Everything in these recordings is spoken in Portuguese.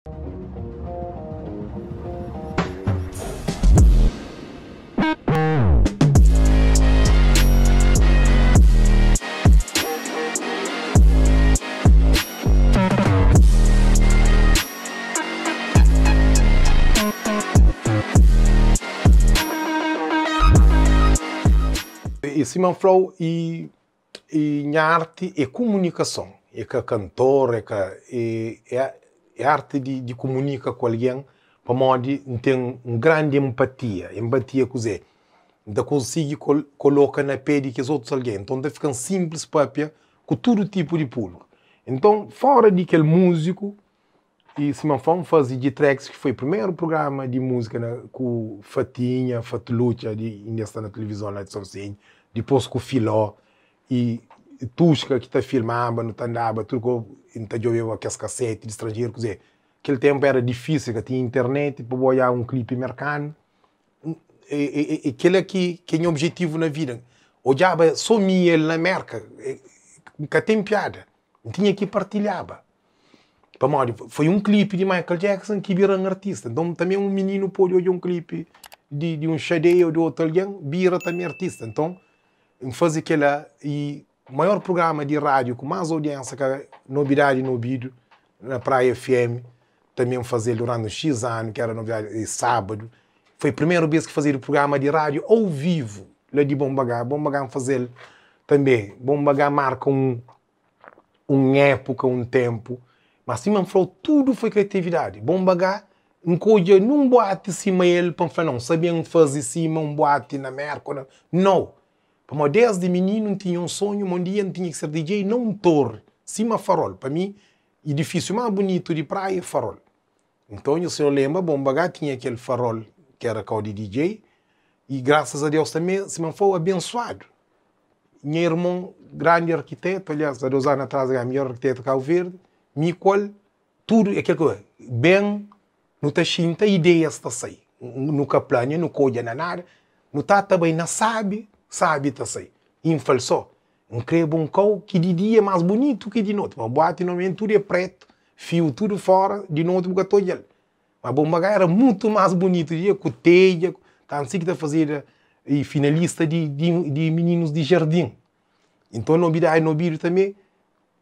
E Simon Flow e arte e comunicação. É que cantor, é arte de comunicar com alguém para modo ter uma grande empatia. Empatia, quer de conseguir colocar na pele que os outros alguém. Então, de ficar simples para com todo tipo de público. Então, fora de aquele músico, e Simon Flow fazia de tracks, que foi o primeiro programa de música com Fatinha, Fatulucha, ainda está na televisão lá de Sozinho. Depois com o Filó e Tusca que está filmando, não está andando, tudo que está jogando aqueles cassetes de estrangeiro, quer dizer, aquele tempo era difícil, que tinha internet para olhar um clipe americano. E aquele aqui que é o objetivo na vida. Olhava só ele na América, que tem piada, tinha que partilhar. Foi um clipe de Michael Jackson que vira um artista. Então também um menino pode olhar um clipe de um Xadê ou de outro alguém, vira também artista. Então, fazer aquele e maior programa de rádio com mais audiência que novidade no vídeo na Praia FM, também fazer durante X anos, que era novidade sábado. Foi a primeira vez que fazia o programa de rádio ao vivo lá de Bombagá fazer também. Bombagá marca uma época, um tempo, mas Simon Flow tudo foi criatividade. Bombagá não boate cima ele para falar, não sabiam fazer cima um boate na América, não. Para desde menino tinha um sonho, um dia tinha que ser DJ, não torre, cima farol. Para mim, o edifício mais bonito de praia é farol. Então, o senhor lembra, Bombagá tinha aquele farol que era o de DJ, e graças a Deus também, Simon foi abençoado. Meu irmão, grande arquiteto, aliás, há 2 anos atrás, é o melhor arquiteto de Cabo Verde, Micol, tudo, aquela coisa, bem, não está cheio de ideias, está sair. Nunca plane, não colhe nada, não está também, não sabe tá sei. Infalsou. Um crebo um cão que de dia é mais bonito que de noite. Mas boate normalmente tudo é preto, fio tudo fora, de noite um gato ele. Mas Bombagá era muito mais bonito de dia, com teia, tá assim que está fazendo e finalista de meninos de jardim. Então novidade no vídeo também,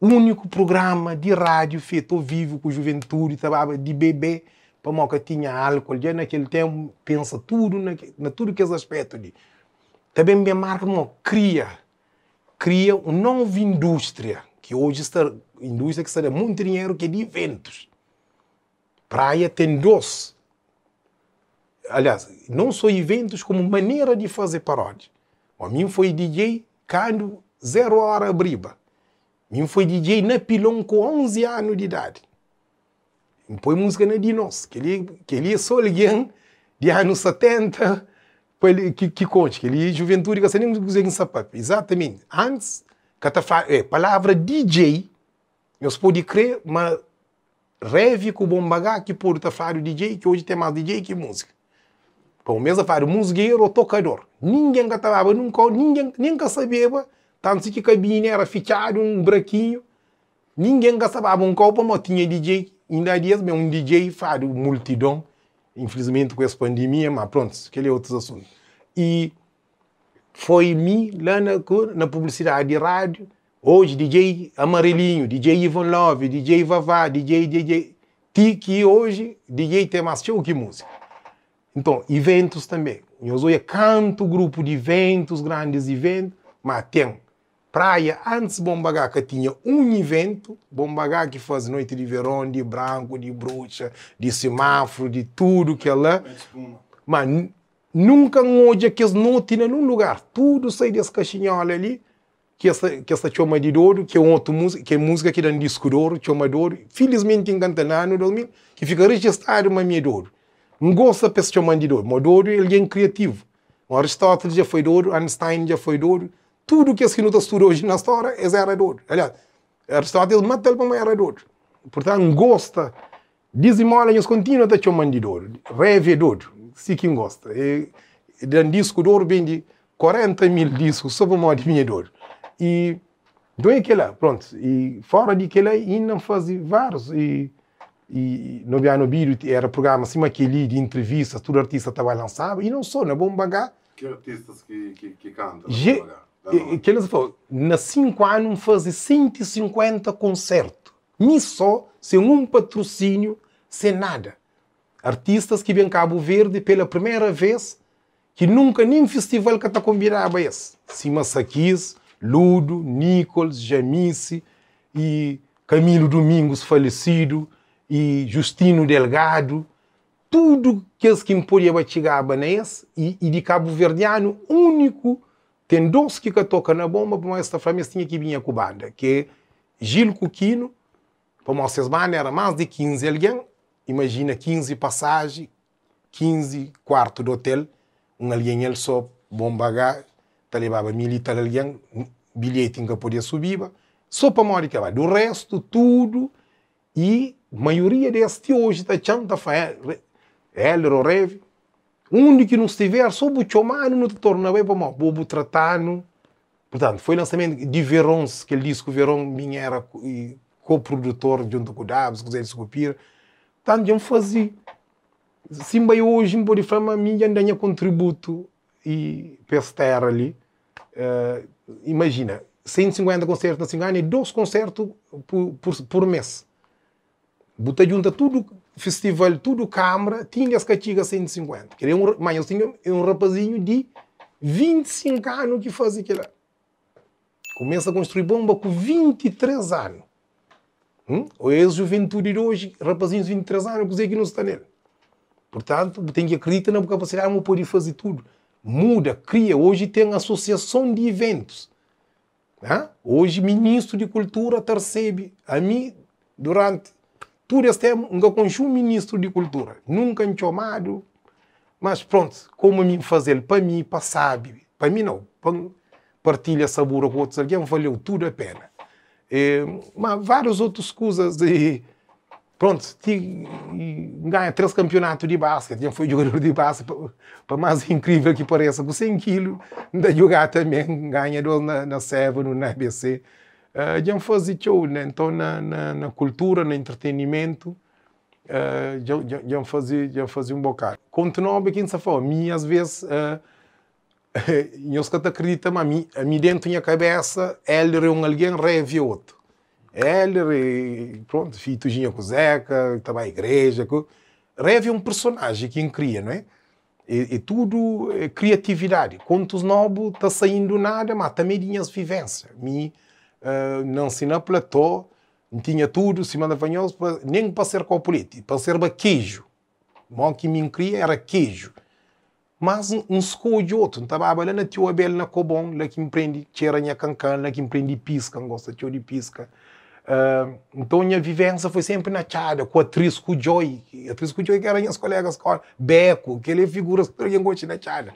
único programa de rádio feito ao vivo com juventude, trabalhava de bebê, para moca tinha álcool, já naquele tempo pensa tudo na tudo que é aspecto de também minha marca cria uma nova indústria, que hoje está indústria que está dando muito dinheiro, que é de eventos. Praia tem 2. Aliás, não só eventos, como maneira de fazer paródia. A mim foi DJ quando 0 hora abriba. A mim foi DJ na Pilão com 11 anos de idade. E põe música na Dinos, que ele é só alguém de anos 70, que conte, que ele é juventude, que você nem consegue saber. Exatamente. Antes, a palavra DJ, nós podemos crer, mas reve com o Bombagá que pode estar falando DJ, que hoje tem mais DJ que música. Para o mesmo falar musiqueiro ou tocador. Ninguém que estava nunca, ninguém que sabia, tanto que a cabine era fechada, um buraquinho. Ninguém que sabia um copo, mas tinha DJ. Ainda dias, um DJ faz multidão. Infelizmente com essa pandemia, mas pronto, aquele é outro assunto. E foi mim lá na publicidade de rádio, hoje DJ Amarelinho, DJ Ivan Love, DJ Vavá, DJ que hoje DJ tem mais show que música. Então, eventos também. Eu sou canto grupo de eventos, grandes eventos, mas tem praia, antes Bombagá que tinha um evento, Bombagá que faz noite de verão, de branco, de bruxa, de semáforo, de tudo que é lá. Mas nunca hoje que as noites num lugar, tudo sai desse caixinhola ali, que essa chama de Douro, que é outra música, que é música que dá um disco de ouro, chama de Douro. Felizmente encanta lá no 2000, que fica registrado uma minha Douro. Não gosta de chamar de Douro, mas Douro é alguém criativo. O Aristóteles já foi Douro, Einstein já foi Douro. Tudo que não estuda hoje na história era Douro. Aliás, Aristóteles mata ele para era Douro. Portanto, gosta. Dizimola, eles continuam a chamar de Douro. Reve Douro, se quem gosta. E um disco de ouro vem de 40 mil discos sobre o modo de minha Douro. E então é que lá, pronto. E fora de que lá, ainda fazem vários. E E no ano vídeo era programa assim, aquele de entrevistas, todo artista estava lançado, e não só, na Bomba H. Que artistas que cantam na Bomba H? Que eles falam, na 5 anos fazem 150 concertos. Nem só, sem um patrocínio, sem nada. Artistas que vêm Cabo Verde pela primeira vez, que nunca nem festival que está combinado esse. Cima Saquis, Ludo, Nichols, Jamice e Camilo Domingos falecido e Justino Delgado, tudo que eles que podiam chegar a esse e de Cabo Verdeano, único, tem 2 que toca na bomba, mas esta família tinha que vir com a banda, que é Gil Coquino, para vocês era mais de 15 alguém, imagina 15 passagens, 15 quartos de hotel, alguém ele só bomba H, tá levava militar alguém, bilhete que podia subir, só para morrer que vai. Do resto, tudo, e a maioria deste hoje está chanta ele, o Rev, onde que não estiver, só o chamado não te torna bem para o bobo tratando. Portanto, foi o lançamento de Verons, que ele disse que o Verón era co-produtor junto com o Dabs, com o Zé Escopir. Portanto, eu fazia. Sim, bem hoje, em Body Fama, a minha ainda contributo e para essa terra ali. Imagina, 150 concertos na Singana e 2 concertos por mês. Bota junta tudo festival, tudo câmara, tinha as catigas 150. Mas eu tinha um rapazinho de 25 anos que fazia aquilo. Começa a construir bomba com 23 anos. Ou é a juventude de hoje, rapazinhos de 23 anos, que não está nele. Portanto, tem que acreditar na capacidade de poder fazer tudo. Muda, cria. Hoje tem associação de eventos. Hoje, ministro de Cultura recebe a mim, durante todo esse tempo, nunca conheço um ministro de Cultura. Nunca me chamado. Mas pronto, como me fazer para mim, para sabe. Para mim não. Para partilha sabor com outros alguém, valeu tudo a pena. Mas várias outras coisas. Pronto, ganha 3 campeonatos de basquete. Já foi jogador de basquete, para mais incrível que pareça, com 100 quilos, ainda jogar também, ganha 2 na Seven, na ABC. Já fazia show, né? Então, na cultura, no entretenimento, já fazia um bocado. Continuava aqui nessa forma. Às vezes, eu que acredito, mas a mim dentro da minha cabeça, ele é alguém, reve outro. Ele, pronto, filho com o Zeca, estava à igreja. Reve é um personagem que cria, não é? E tudo é criatividade. Quantos novos está saindo nada, mas também tinha as vivências. Não se na platô, não tinha tudo, se manda fanhoso, nem para ser político, para ser queijo. O que me cria era queijo. Mas um escolho outro, não estava a na tua abel na cobon, lá que empreende tcheranha cancan, lá que empreende pisca, não gosta de pisca. Então a minha vivência foi sempre na Tchada, com a atriz Cujoy. A atriz Cujoy que eram minhas colegas, Beco, que ele é figura que eu gosto na Tchada.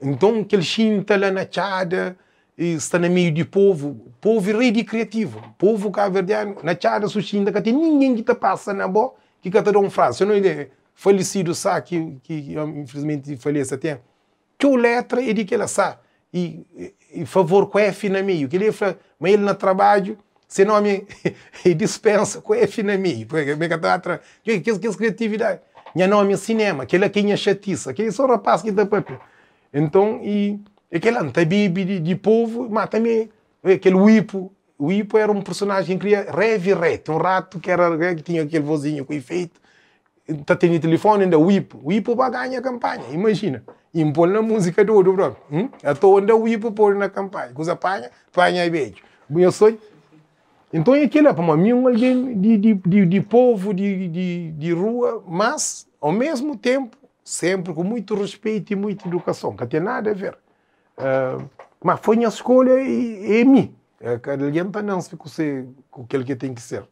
Então aquele chinta lá na Tchada, está no meio de povo rei criativo, povo cabo-verdiano, na Tchada, sustinda, que tem ninguém que te passa na boa, que te dá um frase. Eu não é falecido, sabe, que infelizmente falece até. Que o letra é de que ela sabe, e favor com F na meio, que ele fala, mas ele no trabalho, se nome dispensa com F na meio, porque que criatividade. Minha nome é cinema, que ele é quem é chatiça, que é só rapaz que dá papel. Então, aquele não bibi de povo, mas também aquele Wipo. O Wipo era um personagem que queria revirete, um rato que tinha aquele vozinho com efeito. Está tendo telefone ainda, o Wipo vai ganhar a campanha, imagina. Impõe na música do outro, bro. Até onde o Wipo pôr na campanha. Coisa apanha e beijo. Meu sonho. Então é aquilo, para mim, alguém de povo, de rua, mas, ao mesmo tempo, sempre com muito respeito e muita educação, que não tem nada a ver. Mas foi a escolha e é mim. Cada alguém não fica com aquele que tem que ser.